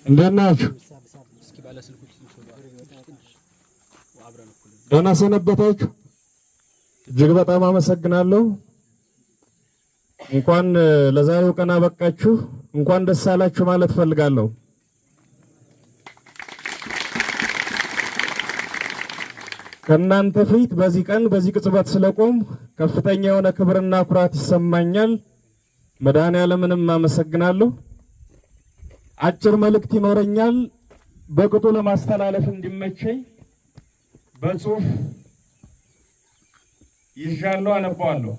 እንደት ናችሁ? ደህና ሰነበታችሁ? እጅግ በጣም አመሰግናለሁ። እንኳን ለዛሬው ቀን አበቃችሁ፣ እንኳን ደስ አላችሁ ማለት ፈልጋለሁ። ከእናንተ ፊት በዚህ ቀን በዚህ ቅጽበት ስለቆም ከፍተኛ የሆነ ክብርና ኩራት ይሰማኛል። መድኃኔዓለምንም አመሰግናለሁ። አጭር መልእክት ይኖረኛል። በቅጡ ለማስተላለፍ እንዲመቸኝ በጽሁፍ ይዣለሁ፣ አነባዋለሁ።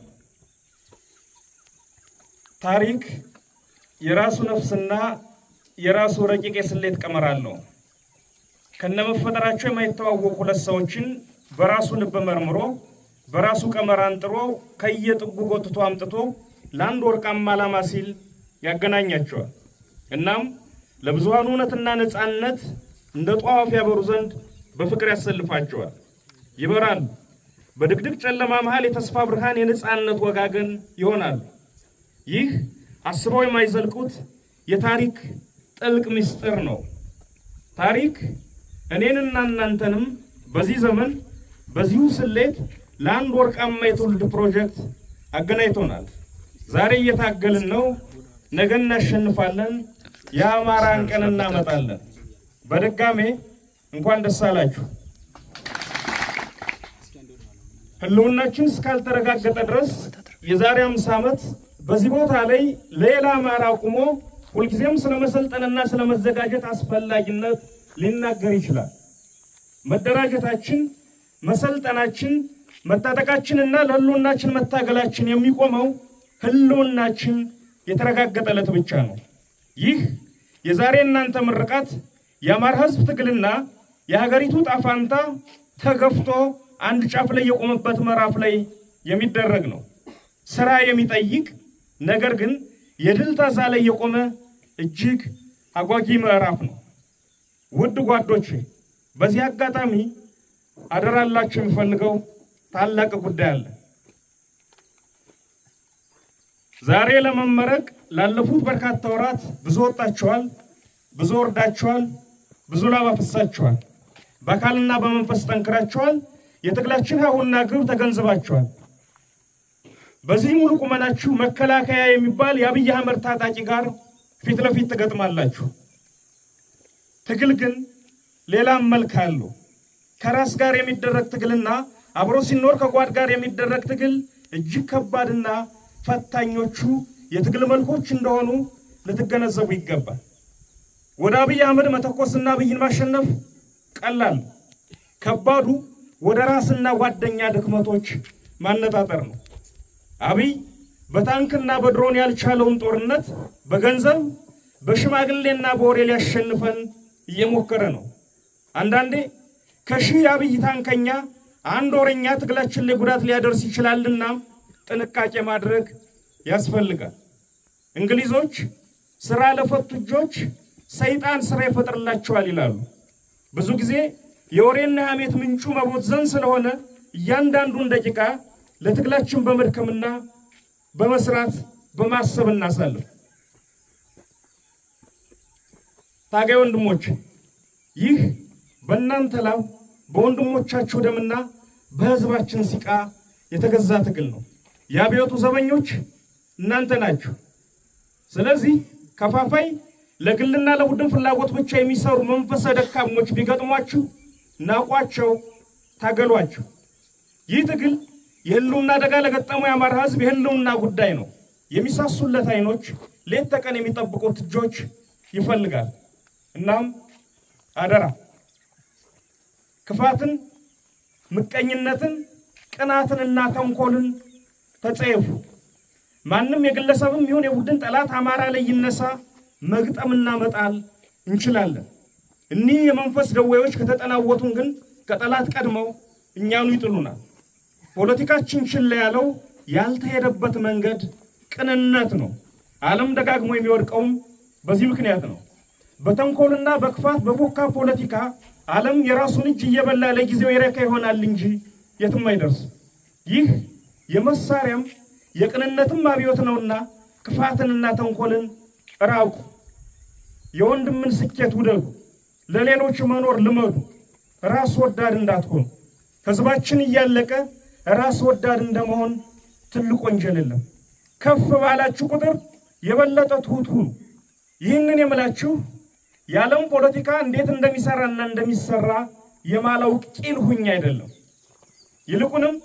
ታሪክ የራሱ ነፍስና የራሱ ረቂቅ የስሌት ቀመር አለው። ከነመፈጠራቸው የማይተዋወቁ ሁለት ሰዎችን በራሱ ልብ መርምሮ በራሱ ቀመር አንጥሮ ከየጥጉ ጎትቶ አምጥቶ ለአንድ ወርቃማ ዓላማ ሲል ያገናኛቸዋል። እናም ለብዙሃኑ እውነትና ነፃነት እንደ ጧፍ ያበሩ ዘንድ በፍቅር ያሰልፋቸዋል። ይበራሉ። በድቅድቅ ጨለማ መሃል የተስፋ ብርሃን የነፃነት ወጋገን ይሆናሉ። ይህ አስበው የማይዘልቁት የታሪክ ጥልቅ ምስጢር ነው። ታሪክ እኔንና እናንተንም በዚህ ዘመን በዚሁ ስሌት ለአንድ ወርቃማ የትውልድ ፕሮጀክት አገናኝቶናል። ዛሬ እየታገልን ነው፣ ነገ እናሸንፋለን፣ የአማራን ቀን እናመጣለን። በድጋሜ እንኳን ደስ አላችሁ። ህልውናችን እስካልተረጋገጠ ድረስ የዛሬ 50 ዓመት በዚህ ቦታ ላይ ሌላ አማራ ቆሞ ሁልጊዜም ስለመሰልጠንና ስለመዘጋጀት አስፈላጊነት ሊናገር ይችላል። መደራጀታችን፣ መሰልጠናችን፣ መታጠቃችንና ለህልውናችን መታገላችን የሚቆመው ህልውናችን የተረጋገጠለት ብቻ ነው። ይህ የዛሬ እናንተ ምርቃት የአማራ ህዝብ ትግልና የሀገሪቱ ጣፋንታ ተገፍቶ አንድ ጫፍ ላይ የቆመበት ምዕራፍ ላይ የሚደረግ ነው። ስራ የሚጠይቅ ነገር ግን የድል ታዛ ላይ የቆመ እጅግ አጓጊ ምዕራፍ ነው። ውድ ጓዶቼ፣ በዚህ አጋጣሚ አደራላችሁ የሚፈልገው ታላቅ ጉዳይ አለ። ዛሬ ለመመረቅ ላለፉት በርካታ ወራት ብዙ ወጣችኋል፣ ብዙ ወርዳችኋል፣ ብዙ ላብ አፍስሳችኋል፣ በአካልና በመንፈስ ጠንክራችኋል፣ የትግላችን ሀሁና ግብ ተገንዝባችኋል። በዚህ ሙሉ ቁመናችሁ መከላከያ የሚባል የአብይ አህመድ ታጣቂ ጋር ፊት ለፊት ትገጥማላችሁ። ትግል ግን ሌላም መልክ አለው። ከራስ ጋር የሚደረግ ትግልና አብሮ ሲኖር ከጓድ ጋር የሚደረግ ትግል እጅግ ከባድና ፈታኞቹ የትግል መልኮች እንደሆኑ ልትገነዘቡ ይገባል። ወደ አብይ አህመድ መተኮስና አብይን ማሸነፍ ቀላል፣ ከባዱ ወደ ራስና ጓደኛ ድክመቶች ማነጣጠር ነው። አብይ በታንክና በድሮን ያልቻለውን ጦርነት በገንዘብ በሽማግሌና በወሬ ሊያሸንፈን እየሞከረ ነው። አንዳንዴ ከሺህ የአብይ ታንከኛ አንድ ወሬኛ ትግላችን ላይ ጉዳት ሊያደርስ ይችላልና ጥንቃቄ ማድረግ ያስፈልጋል። እንግሊዞች ስራ ለፈቱ እጆች ሰይጣን ስራ ይፈጥርላቸዋል ይላሉ። ብዙ ጊዜ የወሬና ሐሜት ምንጩ መቦዘን ስለሆነ እያንዳንዱን ደቂቃ ለትግላችን በመድከምና በመስራት በማሰብ እናሳልፍ። ታጋይ ወንድሞች፣ ይህ በእናንተ ላብ በወንድሞቻችሁ ደምና በህዝባችን ሲቃ የተገዛ ትግል ነው። የአብዮቱ ዘበኞች እናንተ ናችሁ። ስለዚህ ከፋፋይ ለግልና ለቡድን ፍላጎት ብቻ የሚሰሩ መንፈሰ ደካሞች ቢገጥሟችሁ ናቋቸው፣ ታገሏቸው። ይህ ትግል የህልውና አደጋ ለገጠመው የአማራ ህዝብ የህልውና ጉዳይ ነው። የሚሳሱለት አይኖች ሌት ተቀን የሚጠብቁት እጆች ይፈልጋል። እናም አደራ ክፋትን፣ ምቀኝነትን፣ ቅናትንና ተንኮልን ተጸየፉ። ማንም የግለሰብም ይሁን የቡድን ጠላት አማራ ላይ ይነሳ መግጠምና መጣል እንችላለን። እኒህ የመንፈስ ደዌዎች ከተጠናወቱን ግን ከጠላት ቀድመው እኛኑ ይጥሉናል። ፖለቲካችን ችላ ያለው ያልተሄደበት መንገድ ቅንነት ነው። ዓለም ደጋግሞ የሚወድቀውም በዚህ ምክንያት ነው። በተንኮልና በክፋት በቦካ ፖለቲካ ዓለም የራሱን እጅ እየበላ ለጊዜው ይረካ ይሆናል እንጂ የትም አይደርስም። ይህ የመሳሪያም የቅንነትም አብዮት ነውና ክፋትንና ተንኮልን ራቁ። የወንድምን ስኬት ውደዱ፣ ለሌሎች መኖር ልመዱ፣ ራስ ወዳድ እንዳትሆኑ። ህዝባችን እያለቀ ራስ ወዳድ እንደመሆን ትልቅ ወንጀል የለም። ከፍ ባላችሁ ቁጥር የበለጠ ትሁት ሁኑ። ይህንን የምላችሁ የዓለም ፖለቲካ እንዴት እንደሚሰራና እንደሚሰራ የማላውቅ ቂል ሁኝ አይደለም። ይልቁንም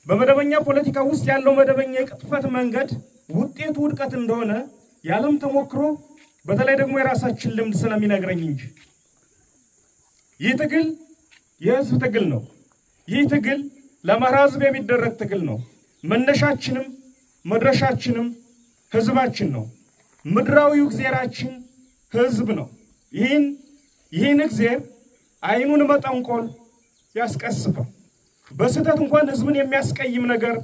በመደበኛ ፖለቲካ ውስጥ ያለው መደበኛ የቅጥፈት መንገድ ውጤቱ ውድቀት እንደሆነ የዓለም ተሞክሮ በተለይ ደግሞ የራሳችን ልምድ ስለሚነግረኝ እንጂ። ይህ ትግል የህዝብ ትግል ነው። ይህ ትግል ለአማራ ህዝብ የሚደረግ ትግል ነው። መነሻችንም መድረሻችንም ህዝባችን ነው። ምድራዊው እግዚአብሔራችን ህዝብ ነው። ይህን እግዚአብሔር አይኑን መጠንቆል ያስቀስፋል። በስህተት እንኳን ህዝብን የሚያስቀይም ነገር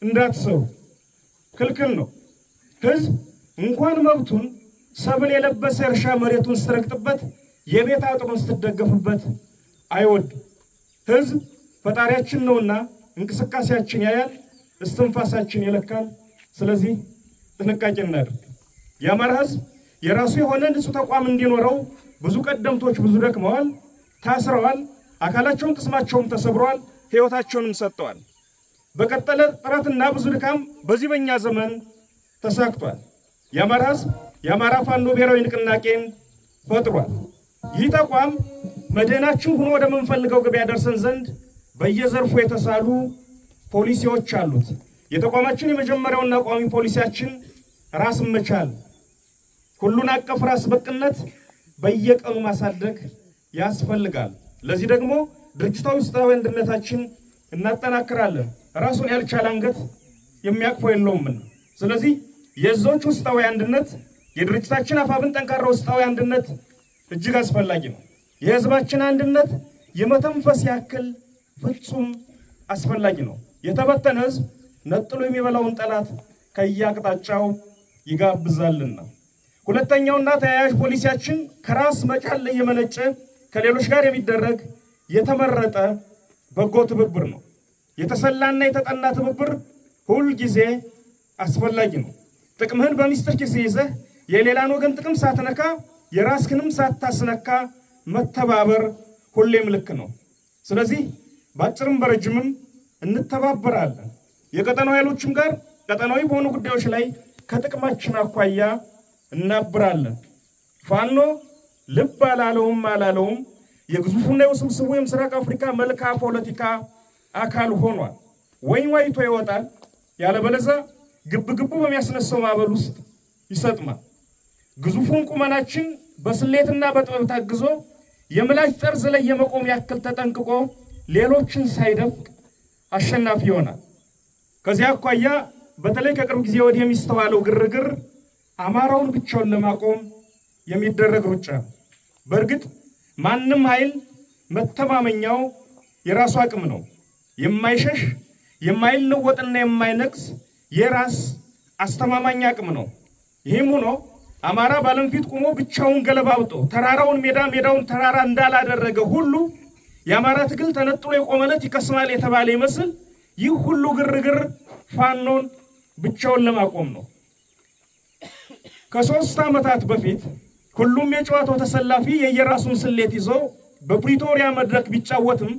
እንዳትሰሩ ክልክል ነው። ህዝብ እንኳን መብቱን ሰብል የለበሰ እርሻ መሬቱን ስትረግጥበት የቤት አጥሩን ስትደገፍበት አይወድም። ህዝብ ፈጣሪያችን ነውና እንቅስቃሴያችን ያያል፣ እስትንፋሳችን ይለካል። ስለዚህ ጥንቃቄ እናድርግ። የአማራ ህዝብ የራሱ የሆነ ንጹህ ተቋም እንዲኖረው ብዙ ቀደምቶች ብዙ ደክመዋል፣ ታስረዋል፣ አካላቸውን ቅስማቸውም ተሰብረዋል፣ ህይወታቸውንም ሰጥተዋል። በቀጠለ ጥረትና ብዙ ድካም በዚህ በእኛ ዘመን ተሳክቷል። የአማራ ህዝብ የአማራ ፋኖ ብሔራዊ ንቅናቄን ፈጥሯል። ይህ ተቋም መድህናችን ሆኖ ወደ ምንፈልገው ግብ ያደርሰን ዘንድ በየዘርፉ የተሳሉ ፖሊሲዎች አሉት። የተቋማችን የመጀመሪያውና ቋሚ ፖሊሲያችን ራስ መቻል፣ ሁሉን አቀፍ ራስ በቅነት በየቀኑ ማሳደግ ያስፈልጋል። ለዚህ ደግሞ ድርጅታዊ ውስጣዊ አንድነታችን እናጠናክራለን። ራሱን ያልቻለ አንገት የሚያቅፈው የለውምና። ስለዚህ የዞች ውስጣዊ አንድነት፣ የድርጅታችን አፋብን ጠንካራ ውስጣዊ አንድነት እጅግ አስፈላጊ ነው። የህዝባችን አንድነት የመተንፈስ ያክል ፍጹም አስፈላጊ ነው። የተበተነ ህዝብ ነጥሎ የሚበላውን ጠላት ከየአቅጣጫው ይጋብዛልና። ሁለተኛውና ተያያዥ ፖሊሲያችን ከራስ መቻል ላይ የመነጨ ከሌሎች ጋር የሚደረግ የተመረጠ በጎ ትብብር ነው። የተሰላና የተጠና ትብብር ሁል ጊዜ አስፈላጊ ነው። ጥቅምህን በሚስጥር ኪስ ይዘህ የሌላን ወገን ጥቅም ሳትነካ የራስህንም ሳታስነካ መተባበር ሁሌም ልክ ነው። ስለዚህ በአጭርም በረጅምም እንተባበራለን። የቀጠናው ኃይሎችም ጋር ቀጠናዊ በሆኑ ጉዳዮች ላይ ከጥቅማችን አኳያ እናብራለን። ፋኖ ልብ አላለውም የግዙፉና የውስብስቡ የምስራቅ አፍሪካ መልክዓ ፖለቲካ አካል ሆኗል። ወይን ዋይቶ ይወጣል፣ ያለበለዚያ ግብግቡ በሚያስነሳው ማዕበል ውስጥ ይሰጥማል። ግዙፉን ቁመናችን በስሌትና በጥበብ ታግዞ የምላጭ ጠርዝ ላይ የመቆም ያክል ተጠንቅቆ ሌሎችን ሳይደፍቅ አሸናፊ ይሆናል። ከዚያ አኳያ በተለይ ከቅርብ ጊዜ ወዲህ የሚስተዋለው ግርግር አማራውን ብቻውን ለማቆም የሚደረግ ሩጫ ነው። በእርግጥ ማንም ኃይል መተማመኛው የራሱ አቅም ነው። የማይሸሽ የማይለወጥና የማይነቅስ የራስ አስተማማኝ አቅም ነው። ይህም ሆኖ አማራ ባለም ፊት ቆሞ ብቻውን ገለባብጦ ተራራውን ሜዳውን ተራራ እንዳላደረገ ሁሉ የአማራ ትግል ተነጥሎ የቆመለት ይከስማል የተባለ ይመስል ይህ ሁሉ ግርግር ፋኖን ብቻውን ለማቆም ነው። ከ3 ዓመታት በፊት ሁሉም የጨዋታው ተሰላፊ የየራሱን ስሌት ይዞ በፕሪቶሪያ መድረክ ቢጫወትም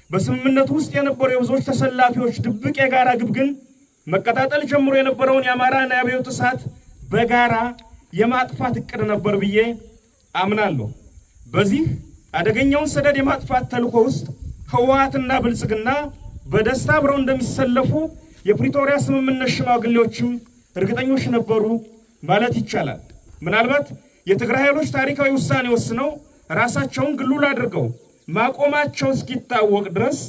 በስምምነቱ ውስጥ የነበሩ የብዙዎች ተሰላፊዎች ድብቅ የጋራ ግብ ግን መቀጣጠል ጀምሮ የነበረውን የአማራና የአብዮት እሳት በጋራ የማጥፋት እቅድ ነበር ብዬ አምናለሁ። በዚህ አደገኛውን ሰደድ የማጥፋት ተልዕኮ ውስጥ ህወሓትና ብልጽግና በደስታ አብረው እንደሚሰለፉ የፕሪቶሪያ ስምምነት ሽማግሌዎችም እርግጠኞች ነበሩ ማለት ይቻላል። ምናልባት የትግራይ ኃይሎች ታሪካዊ ውሳኔ ወስነው ራሳቸውን ግሉል አድርገው ማቆማቸው እስኪታወቅ ድረስ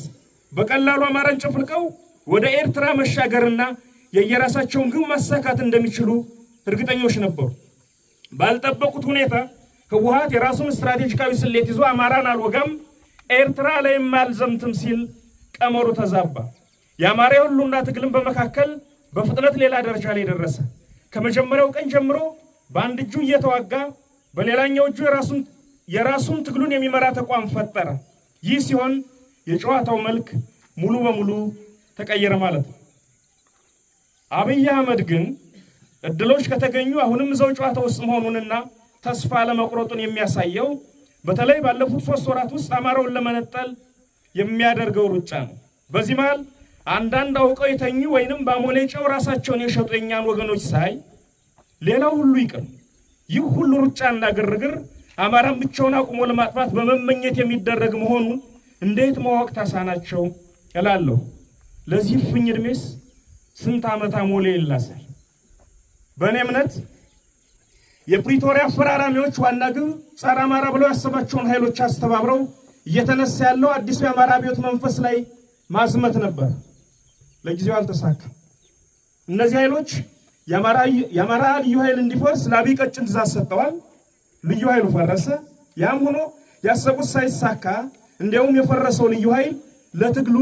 በቀላሉ አማራን ጨፍልቀው ወደ ኤርትራ መሻገርና የየራሳቸውን ግብ ማሳካት እንደሚችሉ እርግጠኞች ነበሩ። ባልጠበቁት ሁኔታ ህወሓት የራሱን ስትራቴጂካዊ ስሌት ይዞ አማራን አልወጋም፣ ኤርትራ ላይም አልዘምትም ሲል ቀመሩ ተዛባ። የአማራ ሁሉና ትግልን በመካከል በፍጥነት ሌላ ደረጃ ላይ ደረሰ። ከመጀመሪያው ቀን ጀምሮ በአንድ እጁ እየተዋጋ በሌላኛው እጁ የራሱን ትግሉን የሚመራ ተቋም ፈጠረ። ይህ ሲሆን የጨዋታው መልክ ሙሉ በሙሉ ተቀየረ ማለት ነው። አብይ አህመድ ግን እድሎች ከተገኙ አሁንም እዛው ጨዋታ ውስጥ መሆኑንና ተስፋ ለመቁረጡን የሚያሳየው በተለይ ባለፉት 3 ወራት ውስጥ አማራውን ለመነጠል የሚያደርገው ሩጫ ነው። በዚህ መሃል አንዳንድ አውቀው የተኙ ወይንም በአሞሌ ጨው ራሳቸውን የሸጡ የኛን ወገኖች ሳይ ሌላው ሁሉ ይቅር፣ ይህ ሁሉ ሩጫና ግርግር አማራን ብቻውን አቁሞ ለማጥፋት በመመኘት የሚደረግ መሆኑ እንዴት ማወቅ ተሳናቸው እላለሁ። ለዚህ ፍኝ እድሜስ ስንት ዓመት አሞሌ ይላሳል? በእኔ እምነት የፕሪቶሪያ አፈራራሚዎች ዋና ግብ ጸረ አማራ ብለው ያሰባቸውን ኃይሎች አስተባብረው እየተነሳ ያለው አዲሱ የአማራ አብዮት መንፈስ ላይ ማዝመት ነበር። ለጊዜው አልተሳካም። እነዚህ ኃይሎች የአማራ ልዩ ኃይል እንዲፈርስ ለአብይ ቀጭን ትእዛዝ ሰጥተዋል። ልዩ ኃይሉ ፈረሰ። ያም ሆኖ ያሰቡት ሳይሳካ እንዲያውም የፈረሰው ልዩ ኃይል ለትግሉ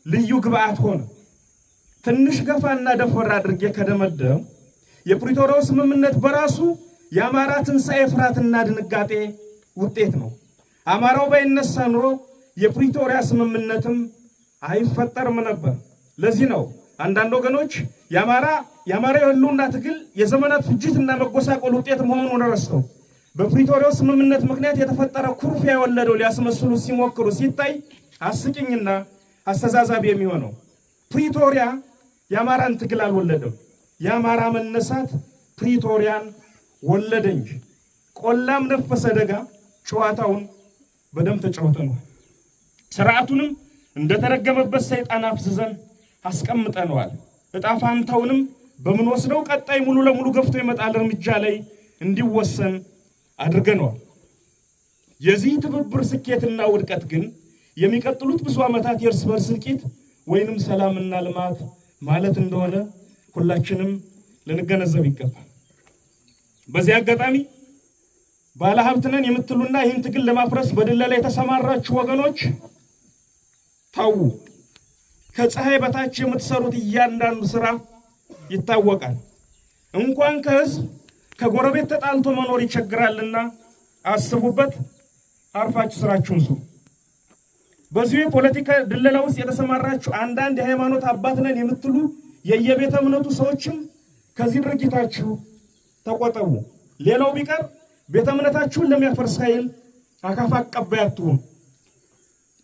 ልዩ ግብአት ሆነ። ትንሽ ገፋና ደፈር አድርጌ ከደመደም የፕሪቶሪያው ስምምነት በራሱ የአማራ ትንሣኤ ፍርሃትና ድንጋጤ ውጤት ነው። አማራው ባይነሳ ኑሮ የፕሪቶሪያ ስምምነትም አይፈጠርም ነበር። ለዚህ ነው አንዳንድ ወገኖች የአማራ የህልውና ትግል የዘመናት ፍጅትና መጎሳቆል ውጤት መሆኑን ረስተው በፕሪቶሪያው ስምምነት ምክንያት የተፈጠረ ኩርፊያ የወለደው ሊያስመስሉ ሲሞክሩ ሲታይ አስቂኝና አስተዛዛቢ የሚሆነው። ፕሪቶሪያ የአማራን ትግል አልወለደም። የአማራ መነሳት ፕሪቶሪያን ወለደ እንጂ። ቆላም ነፈሰ ደጋ ጨዋታውን በደም ተጫውተነዋል። ስርዓቱንም እንደተረገመበት ሰይጣን አፍዝዘን አስቀምጠነዋል። እጣ ፋንታውንም በምንወስደው ቀጣይ ሙሉ ለሙሉ ገፍቶ ይመጣል እርምጃ ላይ እንዲወሰን አድርገነዋል። የዚህ ትብብር ስኬትና ውድቀት ግን የሚቀጥሉት ብዙ ዓመታት የእርስ በርስ እልቂት ወይንም ሰላምና ልማት ማለት እንደሆነ ሁላችንም ልንገነዘብ ይገባል። በዚህ አጋጣሚ ባለሀብት ነን የምትሉና ይህን ትግል ለማፍረስ በድለላ የተሰማራችሁ ወገኖች ታው ከፀሐይ በታች የምትሰሩት እያንዳንዱ ስራ ይታወቃል። እንኳን ከህዝብ ከጎረቤት ተጣልቶ መኖር ይቸግራልና አስቡበት። አርፋችሁ ስራችሁን ስሩ። በዚህ የፖለቲካ ድለላ ውስጥ የተሰማራችሁ አንዳንድ የሃይማኖት አባት ነን የምትሉ የየቤተ እምነቱ ሰዎችም ከዚህ ድርጊታችሁ ተቆጠቡ። ሌላው ቢቀር ቤተ እምነታችሁን ለሚያፈርስ ኃይል አካፋ አቀባይ አትሁኑ።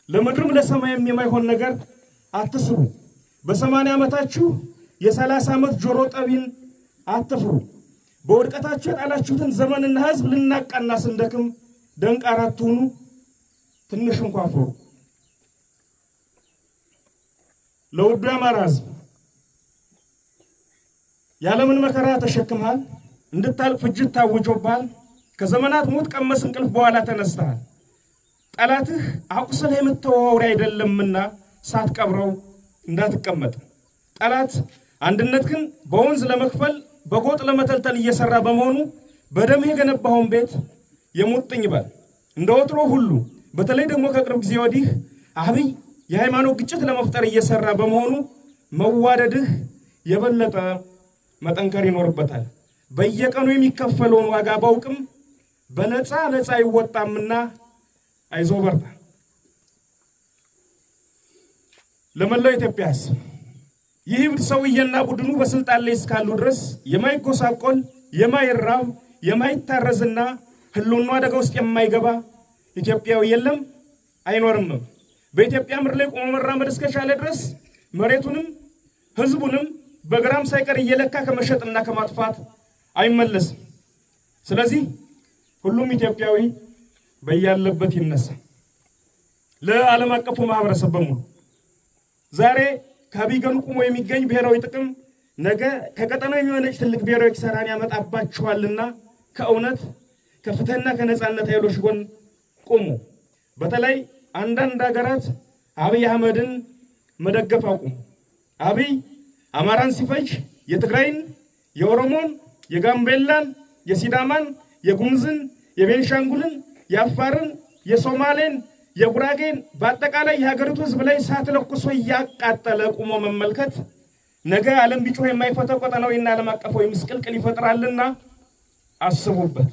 ለምድርም ለሰማይም የማይሆን ነገር አትስሩ። በ80 ዓመታችሁ የ30 ዓመት ጆሮ ጠቢን አትፍሩ። በውድቀታችሁ የጣላችሁትን ዘመንና ህዝብ ልናቃና ስንደክም ደንቃራ አትሁኑ። ትንሽ እንኳን ፍሩ። ለውዱ የአማራ ህዝብ ያለምን መከራ ተሸክመሃል። እንድታልቅ ፍጅት ታውጆብሃል። ከዘመናት ሞት ቀመስ እንቅልፍ በኋላ ተነስተሃል። ጠላትህ አቁስለህ የምትወረውር አይደለምና ሳትቀብረው እንዳትቀመጥ። ጠላት አንድነትህን በወንዝ ለመክፈል በጎጥ ለመተልተል እየሰራ በመሆኑ በደምህ የገነባውን ቤት የሙጥኝ በል። እንደ ወትሮ ሁሉ በተለይ ደግሞ ከቅርብ ጊዜ ወዲህ አብይ የሃይማኖት ግጭት ለመፍጠር እየሰራ በመሆኑ መዋደድህ የበለጠ መጠንከር ይኖርበታል። በየቀኑ የሚከፈለውን ዋጋ ባውቅም በነፃ አይወጣምና አይዞህ በርታ። ለመላው ኢትዮጵያ ሕዝብ ይህ ሰውዬና ቡድኑ በስልጣን ላይ እስካሉ ድረስ የማይጎሳቆል የማይራብ የማይታረዝና ህልውና አደጋ ውስጥ የማይገባ ኢትዮጵያዊ የለም አይኖርም። በኢትዮጵያ ምድር ላይ ቆሞ መራመድ እስከቻለ ድረስ መሬቱንም ህዝቡንም በግራም ሳይቀር እየለካ ከመሸጥና ከማጥፋት አይመለስም። ስለዚህ ሁሉም ኢትዮጵያዊ በያለበት ይነሳ። ለዓለም አቀፉ ማህበረሰብ በሙሉ ዛሬ ከአብይ ጎን ቆሞ የሚገኝ ብሔራዊ ጥቅም ነገ ከቀጠናው የሚመነጭ ትልቅ ብሔራዊ ኪሳራን ያመጣባችኋልና ከእውነት ከፍትህና ከነጻነት ኃይሎች ጎን ቆሙ። በተለይ አንዳንድ ሀገራት አብይ አህመድን መደገፍ አቁሙ። አብይ አማራን ሲፈጅ የትግራይን፣ የኦሮሞን፣ የጋምቤላን፣ የሲዳማን፣ የጉምዝን፣ የቤንሻንጉልን፣ የአፋርን፣ የሶማሌን፣ የጉራጌን በአጠቃላይ የሀገሪቱ ህዝብ ላይ እሳት ለኩሶ እያቃጠለ ቁሞ መመልከት ነገ ዓለም ቢጮህ የማይፈታው ቀጠናዊና ዓለም አቀፋዊ ምስቅልቅል ይፈጥራልና አስቡበት።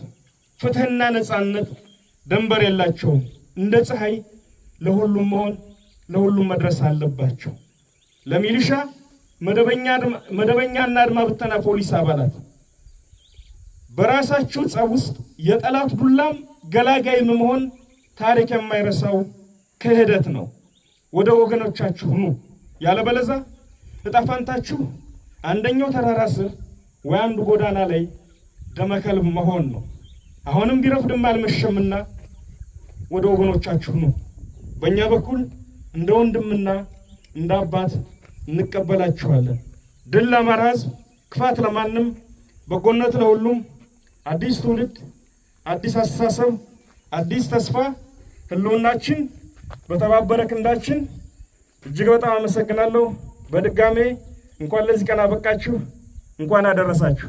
ፍትህና ነጻነት ደንበር የላቸውም። እንደ ፀሐይ ለሁሉም መሆን ለሁሉም መድረስ አለባቸው። ለሚሊሻ መደበኛና አድማ ብተና ፖሊስ አባላት በራሳችሁ ጸብ ውስጥ የጠላት ዱላም ገላጋይ መሆን ታሪክ የማይረሳው ክህደት ነው። ወደ ወገኖቻችሁ ኑ። ያለበለዛ ዕጣ ፈንታችሁ አንደኛው ተራራ ስር ወይ አንዱ ጎዳና ላይ ደመከልብ መሆን ነው። አሁንም ቢረፍድም አልመሸምና ወደ ወገኖቻችሁ ኑ። በእኛ በኩል እንደ ወንድምና እንደ አባት እንቀበላችኋለን። ድል ለአማራ ሕዝብ፣ ክፋት ለማንም፣ በጎነት ለሁሉም። አዲስ ትውልድ፣ አዲስ አስተሳሰብ፣ አዲስ ተስፋ፣ ህልውናችን በተባበረ ክንዳችን። እጅግ በጣም አመሰግናለሁ። በድጋሜ እንኳን ለዚህ ቀን አበቃችሁ፣ እንኳን አደረሳችሁ።